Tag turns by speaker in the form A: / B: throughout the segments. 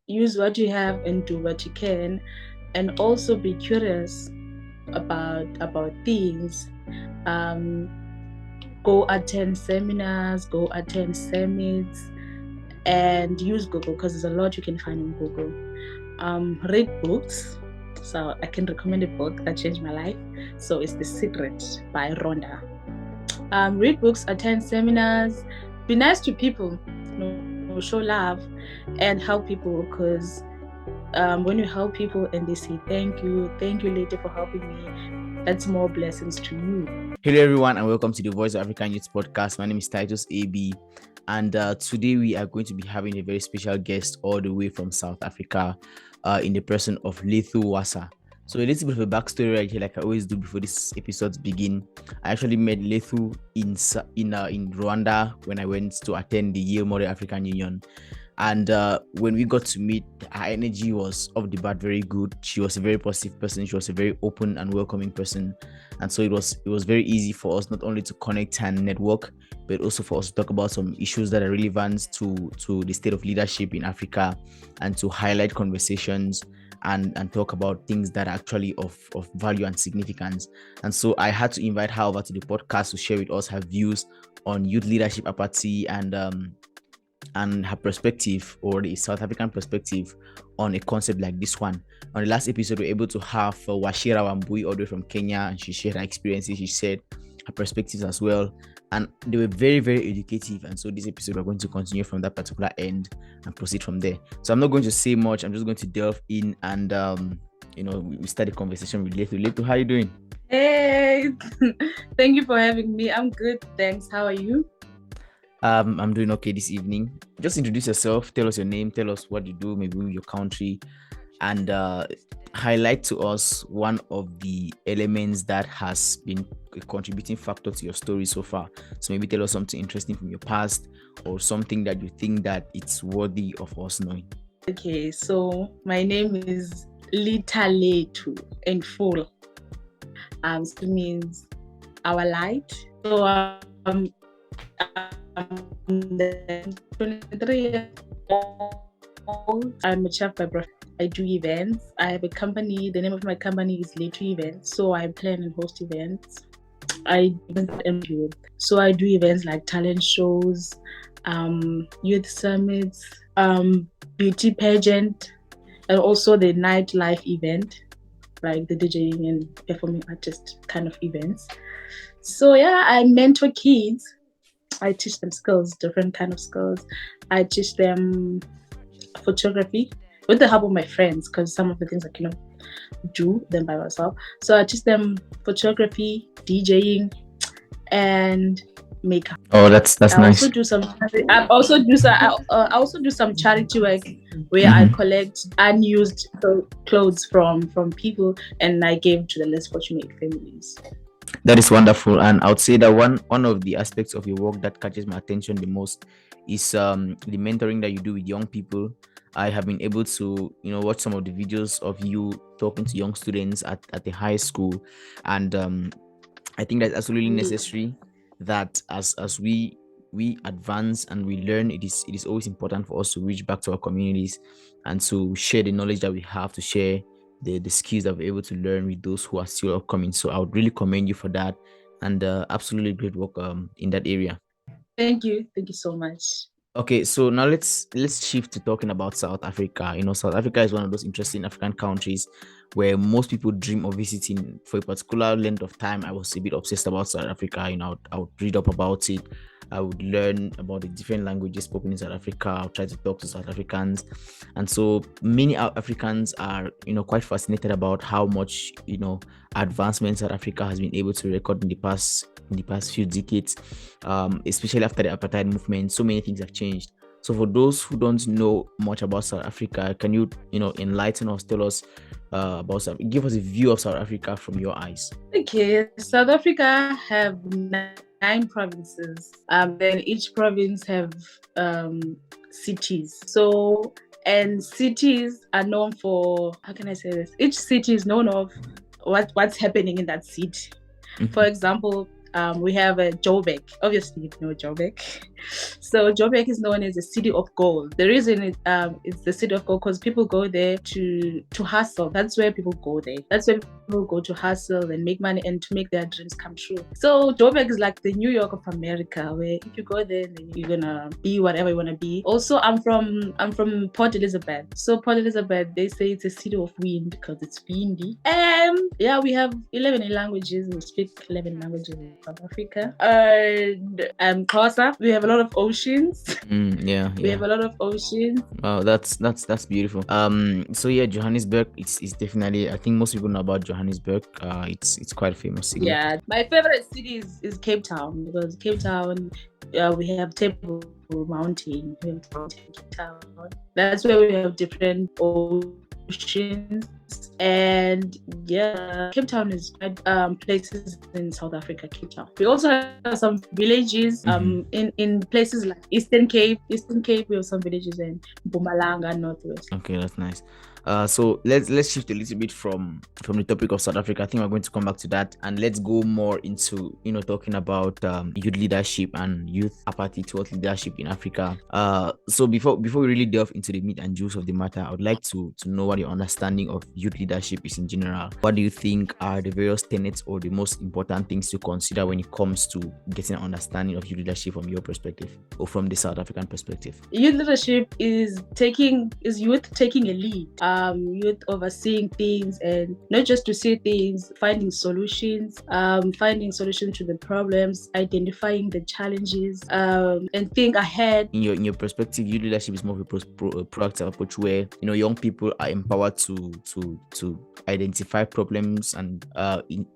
A: use what you have and do what you can, and also be curious about things. Um, Go attend seminars, go attend summits, and use Google because there's a lot you can find on Google. Read books. So I can recommend a book that changed my life. So it's The Secret by Rhonda. Read books, attend seminars, be nice to people, show love, and help people because when you help people and they say thank you later for helping me, that's more blessings to you.
B: Hello everyone and welcome to the Voice of African Youth podcast. My name is Titus AB and today we are going to be having a very special guest all the way from South Africa in the person of Lethu Wasa. So a little bit of a backstory right here, like I always do before these episodes begin. I actually met Lethu in Rwanda when I went to attend the Yale Model African Union. And when we got to meet, her energy was off the bat very good. She was a very positive person. She was a very open and welcoming person. And so it was very easy for us not only to connect and network, but also for us to talk about some issues that are relevant to the state of leadership in Africa, and to highlight conversations and talk about things that are actually of value and significance. And so I had to invite her over to the podcast to share with us her views on youth leadership apathy and her perspective, or the South African perspective, on a concept like this one. On the last episode, we were able to have Washira Wambui all the way from Kenya, and she shared her experiences, she shared her perspectives as well, and they were very, very educative. And so this episode, we're going to continue from that particular end and proceed from there. So I'm not going to say much. I'm just going to delve in and we start the conversation with Lethu. Lethu, how are you doing?
A: Hey, thank you for having me. I'm good, thanks. How are you?
B: I'm doing okay this evening. Just introduce yourself, tell us your name, tell us what you do, maybe your country, and highlight to us one of the elements that has been a contributing factor to your story so far. So maybe tell us something interesting from your past, or something that you think that it's worthy of us knowing.
A: Okay, so my name is Lithalethu in full. So it means our light. So I'm 23 years old. I'm a chef by profession. I do events. I have a company. The name of my company is Lethu Events. So I plan and host events. I do events like talent shows, youth summits, beauty pageant, and also the nightlife event, like the DJing and performing artist kind of events. So yeah, I mentor kids. I teach them skills, different kind of skills. I teach them photography with the help of my friends, because some of the things I cannot do them by myself. So I teach them photography, DJing, and makeup.
B: Oh, that's
A: I
B: nice.
A: I also do some charity work where I collect unused clothes from people and I give to the less fortunate families.
B: That is wonderful, and I would say that one of the aspects of your work that catches my attention the most is the mentoring that you do with young people. I have been able to watch some of the videos of you talking to young students at the high school, and I think that's absolutely necessary. That as we advance and we learn, it is always important for us to reach back to our communities and to share the knowledge that we have, to share the skills that we're able to learn with those who are still upcoming. So I would really commend you for that, and absolutely great work in that area.
A: Thank you so much.
B: Okay, so now let's shift to talking about South Africa. South Africa is one of those interesting African countries where most people dream of visiting for a particular length of time. I was a bit obsessed about South Africa. I would read up about it. I would learn about the different languages spoken in South Africa. I'll try to talk to South Africans. And so many Africans are, quite fascinated about how much, advancement South Africa has been able to record in the past few decades, especially after the apartheid movement. So many things have changed. So for those who don't know much about South Africa, can you, enlighten us, tell us give us a view of South Africa from your eyes?
A: Okay, South Africa have 9 provinces. Then each province have cities. So, and cities are known for, how can I say this? Each city is known of what's happening in that city. For example, we have a Joburg. Obviously, you know Joburg. So Joburg is known as the city of gold. The reason it's the city of gold because people go there to hustle. That's where people go there. That's where people go to hustle and make money and to make their dreams come true. So Joburg is like the New York of America, where if you go there, then you're gonna be whatever you wanna be. Also, I'm from Port Elizabeth. So Port Elizabeth, they say it's a city of wind because it's windy. And yeah, we have 11 languages. We speak 11 languages in South Africa. And Xhosa, we have a lot of oceans. We have a lot of oceans.
B: Wow, that's beautiful. So yeah, Johannesburg, it's definitely, I think most people know about Johannesburg. It's quite a famous city.
A: Yeah, my favorite city is Cape Town, because Cape Town, we have Table Mountain. We have Cape Town. That's where we have different oceans. And yeah, Cape Town is quite places in South Africa. Cape Town. We also have some villages in places like Eastern Cape. We have some villages in Mpumalanga, Northwest.
B: Okay, that's nice. So let's shift a little bit from the topic of South Africa. I think we're going to come back to that, and let's go more into talking about youth leadership and youth apathy towards leadership in Africa. So before we really delve into the meat and juice of the matter, I would like to know what your understanding of youth leadership is in general. What do you think are the various tenets or the most important things to consider when it comes to getting an understanding of youth leadership from your perspective or from the South African perspective?
A: Youth leadership is youth taking a lead. Youth overseeing things, and not just to see things, finding solutions to the problems, identifying the challenges, and think ahead.
B: In your perspective, youth leadership is more of a proactive approach where young people are empowered to identify problems and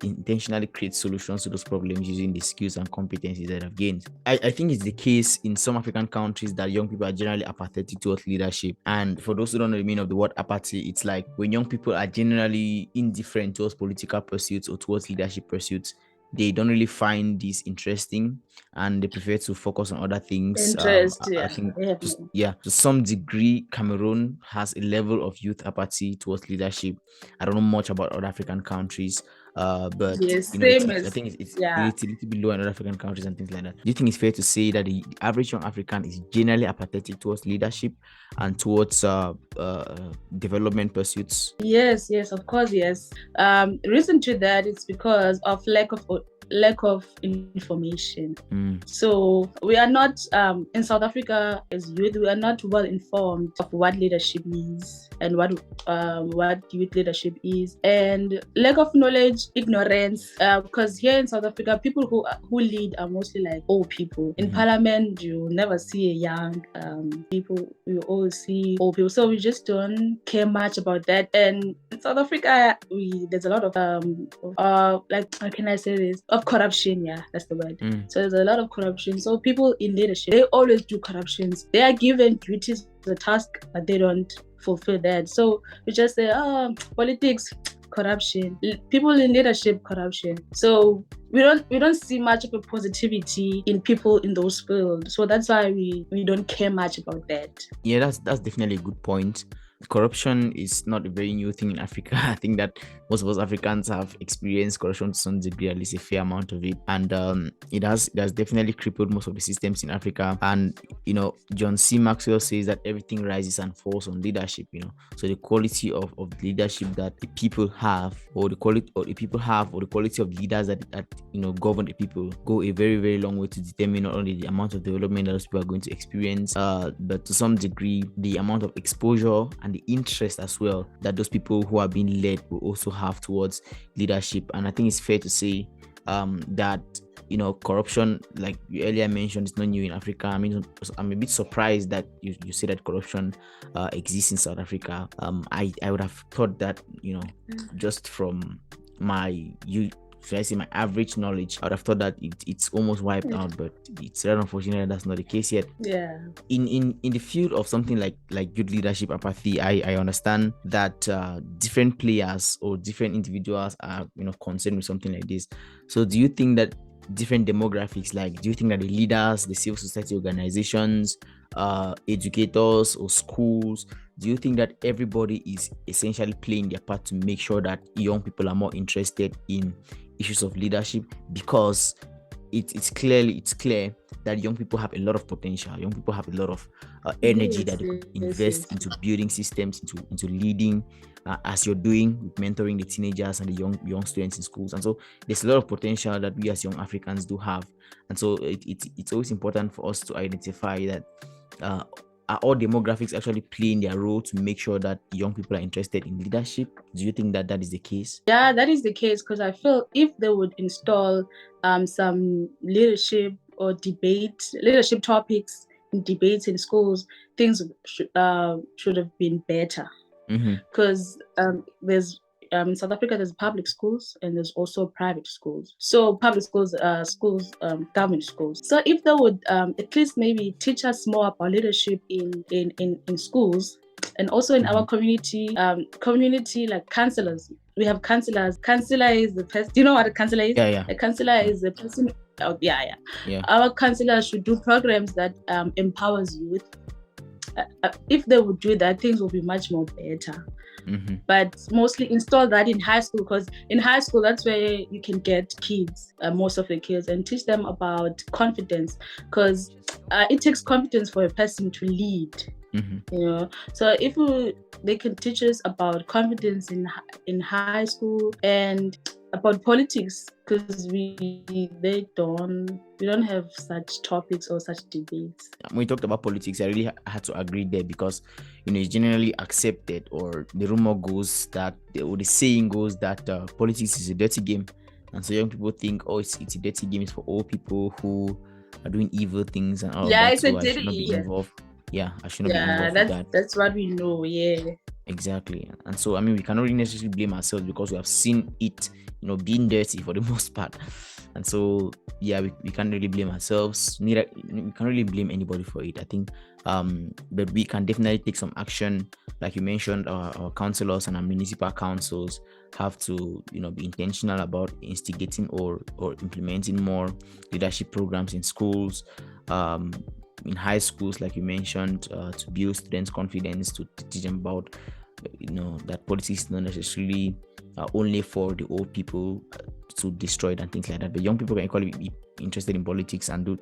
B: intentionally create solutions to those problems using the skills and competencies that they've gained. I think it's the case in some African countries that young people are generally apathetic towards leadership. And for those who don't know the meaning of the word apathy, it's like when young people are generally indifferent towards political pursuits or towards leadership pursuits, they don't really find this interesting and they prefer to focus on other things. I think to some degree Cameroon has a level of youth apathy towards leadership. I don't know much about other African countries, but
A: yes,
B: I think it's a little bit lower in other African countries and things like that. Do you think it's fair to say that the average young African is generally apathetic towards leadership and towards development pursuits?
A: Yes, of course, yes. Reason to that is because of lack of information. So we are not in South Africa as youth, we are not well informed of what leadership is and what youth leadership is, and lack of knowledge, ignorance, because here in South Africa, people who lead are mostly like old people. In parliament, you never see a young people, you always see old people, so we just don't care much about that. And in South Africa, there's a lot of like, how can I say this, of corruption. Yeah, that's the word. So there's a lot of corruption. So people in leadership, they always do corruptions. They are given duties, the task, but they don't fulfill that. So we just say, politics, corruption. People in leadership, corruption. So we don't see much of a positivity in people in those fields. So that's why we don't care much about that.
B: Yeah, that's definitely a good point. Corruption is not a very new thing in Africa. I think that most of us Africans have experienced corruption to some degree, at least a fair amount of it, and it has definitely crippled most of the systems in Africa. And John C. Maxwell says that everything rises and falls on leadership. So the quality of leadership that the people have, or the quality of leaders that govern the people, go a very, very long way to determine not only the amount of development that those people are going to experience, but to some degree the amount of exposure and the interest as well that those people who are being led will also have towards leadership. And I think it's fair to say that corruption, like you earlier mentioned, is not new in Africa. I mean, I'm a bit surprised that you say that corruption exists in South Africa. I would have thought that just from my average knowledge, I would have thought that it's almost wiped out, but it's rather unfortunate that's not the case yet.
A: Yeah.
B: In the field of something like youth leadership apathy, I understand that different players or different individuals are concerned with something like this. So do you think that different demographics, do you think that the leaders, the civil society organizations, educators or schools, do you think that everybody is essentially playing their part to make sure that young people are more interested in issues of leadership? Because it's clear that young people have a lot of potential. Young people have a lot of energy that they could invest into building systems, into leading, as you're doing with mentoring the teenagers and the young students in schools. And so there's a lot of potential that we as young Africans do have. And so it's always important for us to identify that are all demographics actually playing their role to make sure that young people are interested in leadership? Do you think that that is the case?
A: Yeah, that is the case, because I feel if they would install some leadership or leadership topics in debates in schools, things should have been better. Because there's in South Africa, there's public schools and there's also private schools. So public schools, government schools. So if they would at least maybe teach us more about leadership in schools, and also in our community like counselors. We have counselors. Counselor is the person. Do you know what a counselor is?
B: Yeah.
A: A counselor is the person. Oh, yeah. Our counselors should do programs that empowers youth. If they would do that, things will be much more better. But mostly install that in high school, because in high school, that's where you can get kids, most of the kids, and teach them about confidence, because it takes confidence for a person to lead. So if they can teach us about confidence in high school and about politics, because we don't have such topics or such debates.
B: When we talked about politics, I really had to agree there, because it's generally accepted, or the rumor goes that, or the saying goes that politics is a dirty game, and so young people think, oh, it's a dirty game, it's for old people who are doing evil things and all of that.
A: It's
B: so
A: a
B: I should not be involved. I should not be involved with that.
A: That's what we know.
B: Exactly. And so we cannot really necessarily blame ourselves, because we have seen it being dirty for the most part. And so we can't really blame ourselves, neither we can't really blame anybody for it, I think. But we can definitely take some action. Like you mentioned, our councillors and our municipal councils have to be intentional about instigating or implementing more leadership programs in schools, in high schools, like you mentioned, to build students' confidence, to teach them about that politics is not necessarily only for the old people to destroy it and things like that, but young people can equally be interested in politics and do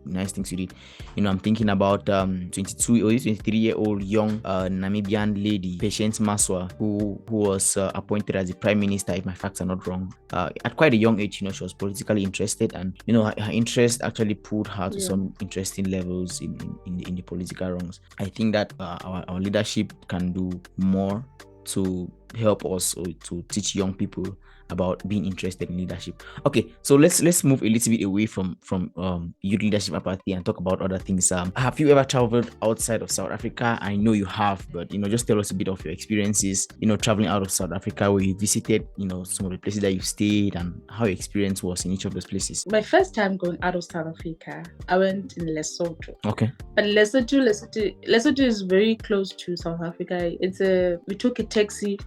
B: nice things with it. I'm thinking about 22 or 23-year-old young Namibian lady, Patience Maswa, who was appointed as the prime minister, if my facts are not wrong, at quite a young age. She was politically interested, and her interest actually pulled her to some interesting levels in the political ranks. I think that our leadership can do more to help us, or to teach young people about being interested in leadership. Okay, so let's move a little bit away from youth leadership apathy and talk about other things. Have you ever traveled outside of South Africa? I know you have, but just tell us a bit of your experiences, traveling out of South Africa, where you visited, some of the places that you stayed, and how your experience was in each of those places.
A: My first time going out of South Africa, I went in Lesotho.
B: Okay.
A: But Lesotho is very close to South Africa. We took a taxi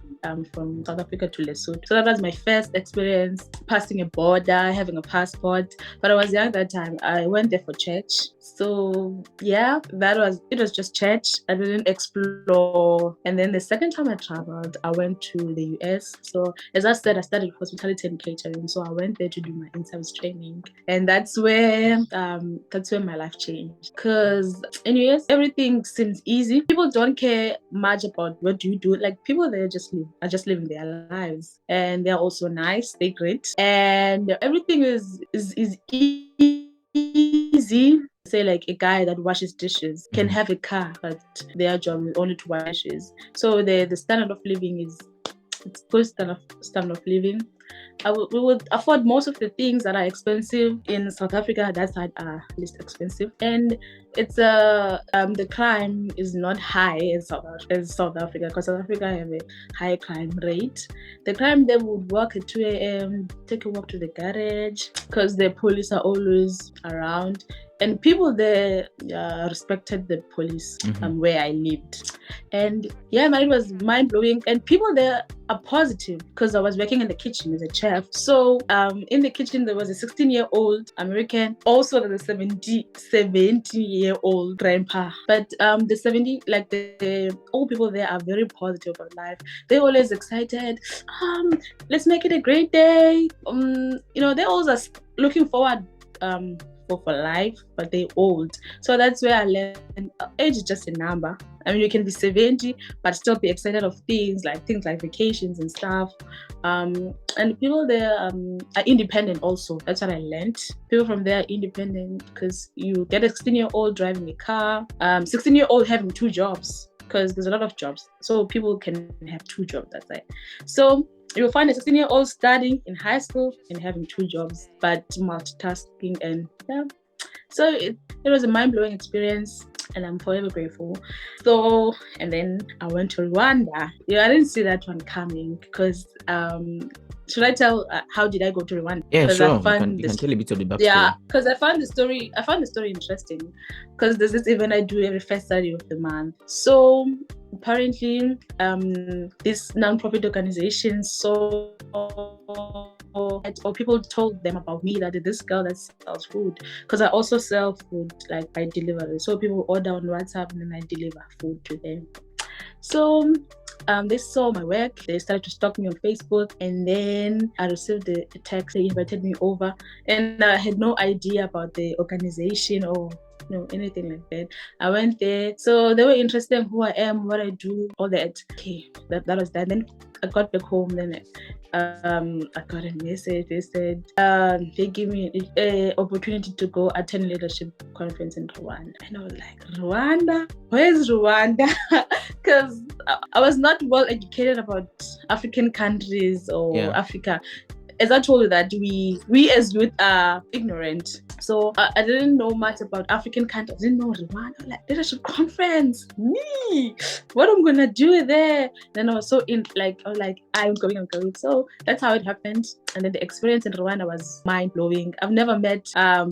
A: from South Africa to Lesotho. So that was my first experience passing a border, having a passport. But I was young that time. I went there for church. So it was just church. I didn't explore. And then the second time I traveled, I went to the US. So as I said, I studied hospitality and catering. So I went there to do my in-service training. And that's where my life changed. Because in US, everything seems easy. People don't care much about what do you do. Like, people there are just living their lives. And they're also nice. They're great. And everything is easy. Say, like, a guy that washes dishes can have a car, but their job is only to wash dishes. So the standard of living is good standard of living. We would afford most of the things that are expensive in South Africa. That side are least expensive, and it's the crime is not high as South Africa, because South Africa have a high crime rate. The crime, they would work at 2 a.m., take a walk to the garage, because the police are always around. And people there respected the police where I lived. And man, it was mind-blowing. And people there are positive, because I was working in the kitchen as a chef. So in the kitchen, there was a 16-year-old American, also the 70-year-old grandpa. But the 70, like the old people there, are very positive about life. They're always excited. Let's make it a great day. They always are looking forward for life, but they're old. So that's where I learned age is just a number. I mean, you can be 70, but still be excited of things like vacations and stuff. And people there are independent also. That's what I learned. People from there are independent because you get a 16-year-old driving a car, 16-year-old having 2 jobs, because there's a lot of jobs. So people can have 2 jobs, that's it. So you'll find a 16-year-old studying in high school and having 2 jobs, but multitasking, and yeah. So it was a mind-blowing experience, and I'm forever grateful. So, and then I went to Rwanda. Yeah, I didn't see that one coming because should I tell how did I go to Rwanda?
B: Yeah, sure. You can tell a bit of the backstory.
A: Yeah, because I found the story interesting, because there's this event I do every first Saturday of the month. So apparently, this non-profit organization or people told them about me, that this girl that sells food, because I also sell food like by delivery. So people order on WhatsApp and then I deliver food to them. So they saw my work, they started to stalk me on Facebook, and then I received a text. They invited me over, and I had no idea about the organization or anything like that. I went there, so they were interested in who I am, what I do, all that. Okay, that was that. Then I got back home, then I got a message. They said they gave me an opportunity to go attend leadership conference in Rwanda, and I was like, Rwanda? Where's Rwanda? Because I was not well educated about African countries or Africa. As I told you that we as youth are ignorant. So I didn't know much about African countries. I didn't know Rwanda. Like, leadership conference. Me, what I'm gonna do there? Then I was so I'm going. So that's how it happened. And then the experience in Rwanda was mind blowing. I've never met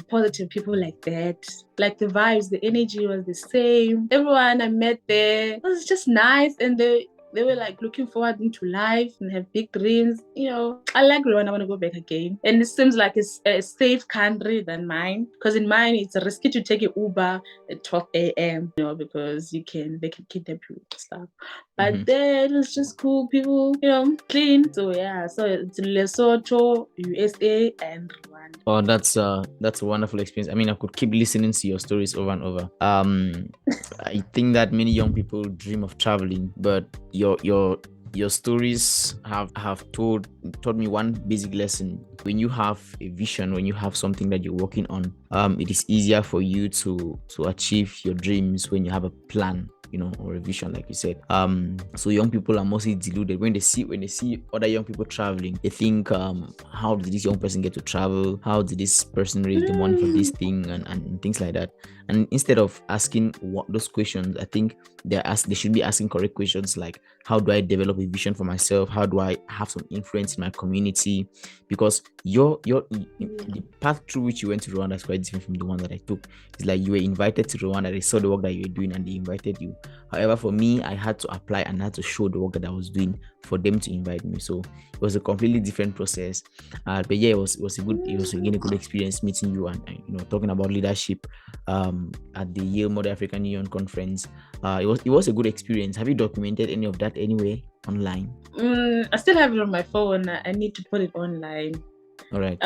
A: positive people like that. Like, the vibes, the energy was the same. Everyone I met there was just nice, and they were like looking forward into life and have big dreams. I like Rwanda. I want to go back again. And it seems like it's a safe country than mine, because in mine it's risky to take an Uber at 12 a.m. Because they can kidnap you and stuff. But there it was just cool people, clean. So yeah, so it's Lesotho, USA, and Rwanda.
B: Oh, that's a wonderful experience. I mean, I could keep listening to your stories over and over. I think that many young people dream of traveling, but your stories have taught me one basic lesson. When you have a vision, when you have something that you're working on, it is easier for you to achieve your dreams when you have a plan, or a vision, like you said. So young people are mostly deluded when they see other young people traveling. They think, how did this young person get to travel? How did this person raise the money for this thing, and things like that? And instead of asking those questions, I think they should be asking correct questions, like, how do I develop a vision for myself? How do I have some influence in my community? Because the path through which you went to Rwanda is quite different from the one that I took. It's like you were invited to Rwanda, they saw the work that you were doing, and they invited you. However, for me, I had to apply and I had to show the work that I was doing for them to invite me. So it was a completely different process. But yeah, it was again a good experience meeting you and talking about leadership at the Yale Model African Union conference. It was a good experience. Have you documented any of that anywhere online?
A: I still have it on my phone. I need to put it online.
B: All right.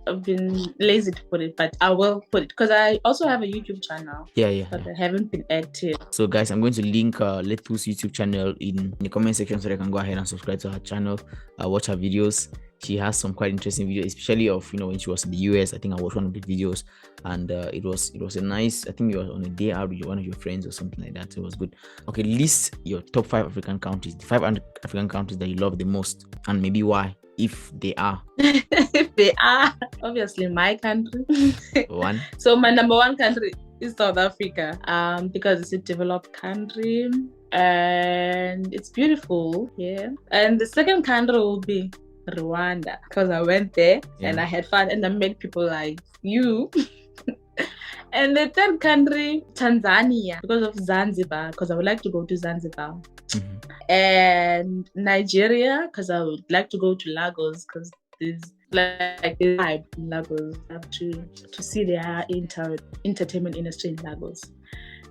A: I've been lazy to put it, but I will put it, because I also have a YouTube channel.
B: Yeah.
A: But I haven't been active.
B: So guys, I'm going to link Lethu's YouTube channel in the comment section, so they can go ahead and subscribe to her channel, watch her videos. She has some quite interesting videos, especially of when she was in the US. I think I watched one of the videos, and it was a nice. I think you were on a day out with one of your friends or something like that. So it was good. Okay, list your top 5 African countries, the 5 African countries that you love the most, and maybe why, if they are.
A: If they are, obviously my country.
B: One.
A: So my number 1 country is South Africa, because it's a developed country and it's beautiful. Yeah. And the second country will be Rwanda, because I went there and I had fun and I met people like you. And the third country, Tanzania, because of Zanzibar, because I would like to go to Zanzibar. And Nigeria, because I would like to go to Lagos, because there's like the vibe in Lagos. I have to see their entertainment industry in Lagos.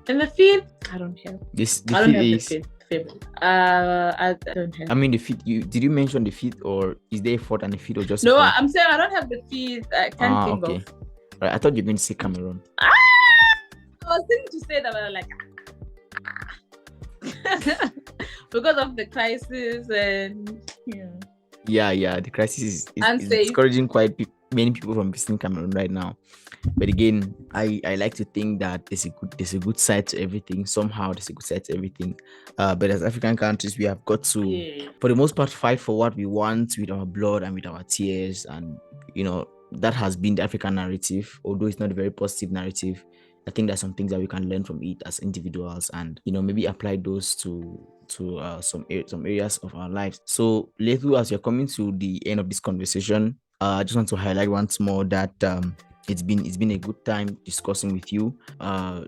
A: And the fifth, I don't have. I don't have the fifth. I don't have.
B: I mean, the fifth. Did you mention the fifth, or is there a fourth and a fifth, or just?
A: No, I'm saying I don't have the fifth. I can't think of.
B: Right, I thought you were going to say Cameroon.
A: I was thinking to say that, but I'm like, because of the crisis and
B: Yeah, the crisis is
A: unsafe.
B: discouraging quite many people from visiting Cameroon right now. But again, I like to think that there's a good side to everything. Somehow there's a good side to everything. But as African countries, we have got to, for the most part, fight for what we want with our blood and with our tears. And that has been the African narrative, although it's not a very positive narrative. I think there's some things that we can learn from it as individuals, and maybe apply those to some areas of our lives. So, Lethu, as you're coming to the end of this conversation, I just want to highlight once more that it's been a good time discussing with you.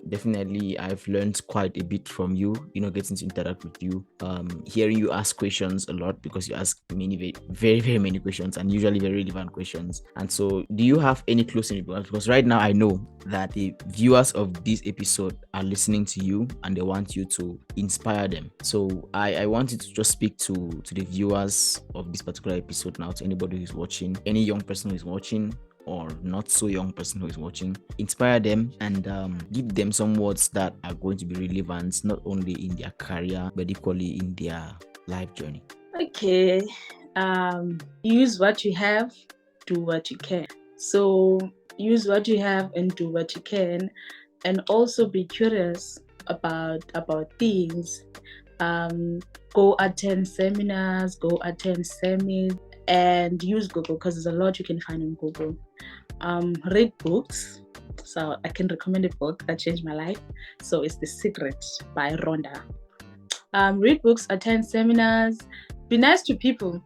B: Definitely, I've learned quite a bit from you. Getting to interact with you, hearing you ask questions a lot, because you ask many, very, very, very many questions, and usually very relevant questions. And so, do you have any closing remarks? Because right now, I know that the viewers of this episode are listening to you and they want you to inspire them. So I want you to just speak to the viewers of this particular episode now, to anybody who's watching, any young person who is watching, or not so young person who is watching. Inspire them and give them some words that are going to be relevant not only in their career but equally in their life journey.
A: Okay. Use what you have, do what you can. So use what you have and do what you can, and also be curious about things. Go attend seminars, go attend summits, and use Google, because there's a lot you can find on Google. Read books. So I can recommend a book that changed my life. So it's The Secret by Rhonda. Read books, attend seminars, be nice to people,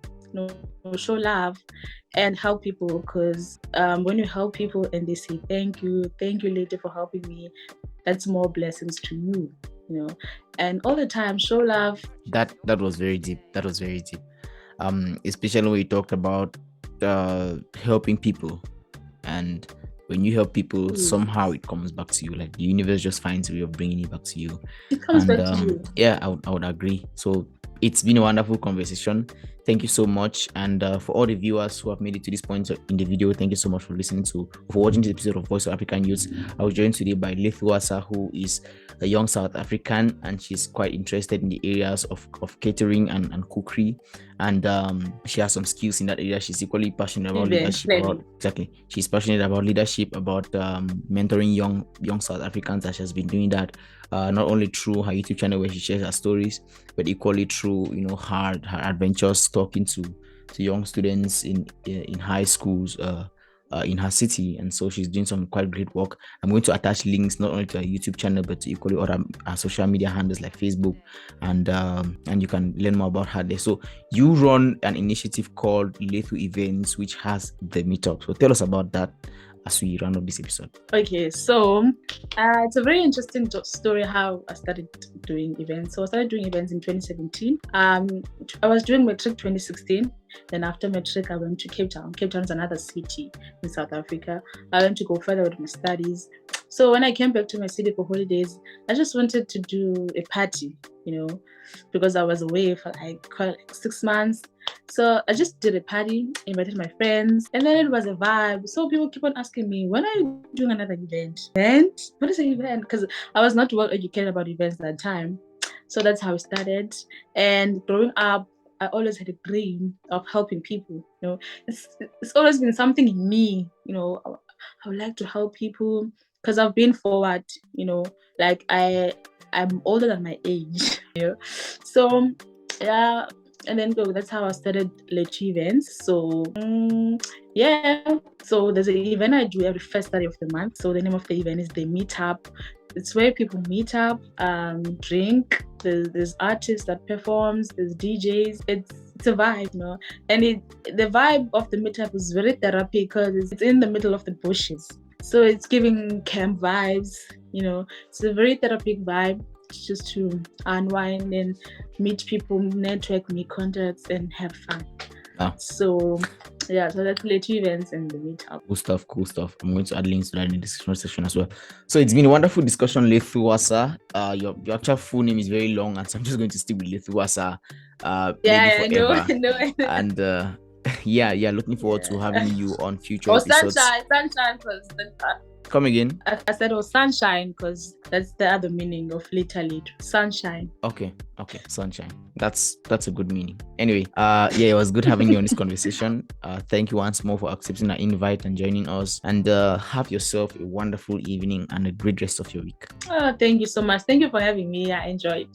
A: show love and help people, because when you help people and they say thank you Lethu for helping me, that's more blessings to you. And all the time show love.
B: That was very deep. Especially when we talked about helping people, and when you help people, somehow it comes back to you. Like the universe just finds a way of bringing it back to you.
A: It comes back to you.
B: Yeah, I would agree. So it's been a wonderful conversation. Thank you so much. And for all the viewers who have made it to this point in the video, thank you so much for watching this episode of Voice of African Youth. I was joined today by Lethu Wasa, who is a young South African, and she's quite interested in the areas of catering and cookery. And she has some skills in that area. She's equally passionate about leadership. She's passionate about leadership, about mentoring young South Africans, and she has been doing that not only through her YouTube channel where she shares her stories, but equally through her adventures talking to young students in high schools in her city. And so she's doing some quite great work. I'm going to attach links not only to her YouTube channel but to equally other social media handles like Facebook, and you can learn more about her there. So you run an initiative called Lethu Events, which has the meetup. So tell us about that as we round up this episode.
A: Okay, so it's a very interesting story how I started doing events. So I started doing events in 2017. I was doing Matric 2016. Then after Matric, I went to Cape Town. Cape Town is another city in South Africa. I went to go further with my studies. So when I came back to my city for holidays, I just wanted to do a party, because I was away for like 6 months. So I just did a party, invited my friends, and then it was a vibe. So people keep on asking me, when are you doing another event? Event? What is an event? Because I was not well educated about events at that time. So that's how it started. And growing up, I always had a dream of helping people. It's always been something in me. I would like to help people because I've been forward. Like I'm older than my age. So yeah. And then that's how I started Lethu Events. So so there's an event I do every first Saturday of the month. So the name of the event is the Meetup. It's where people meet up, drink. There's artists that performs. There's DJs. It's a vibe, And the vibe of the meetup is very therapy because it's in the middle of the bushes. So it's giving camp vibes. It's a very therapeutic vibe. Just to unwind and meet people, network, make contacts, and have fun. So that's Lethu Events and the meetup.
B: Cool stuff. I'm going to add links to that in the description section as well. So it's been a wonderful discussion, Lethu Wasa. Your actual full name is very long, and so I'm just going to stick with Lethu Wasa.
A: I know.
B: And yeah, looking forward to having you on future
A: Oh,
B: episodes.
A: sunshine, because
B: Come again.
A: I said, oh, sunshine, because that's the other meaning of Lithalethu. Sunshine.
B: Okay, sunshine. That's a good meaning. Anyway, it was good having you on this conversation. Thank you once more for accepting our invite and joining us. And have yourself a wonderful evening and a great rest of your week.
A: Oh, thank you so much. Thank you for having me. I enjoyed.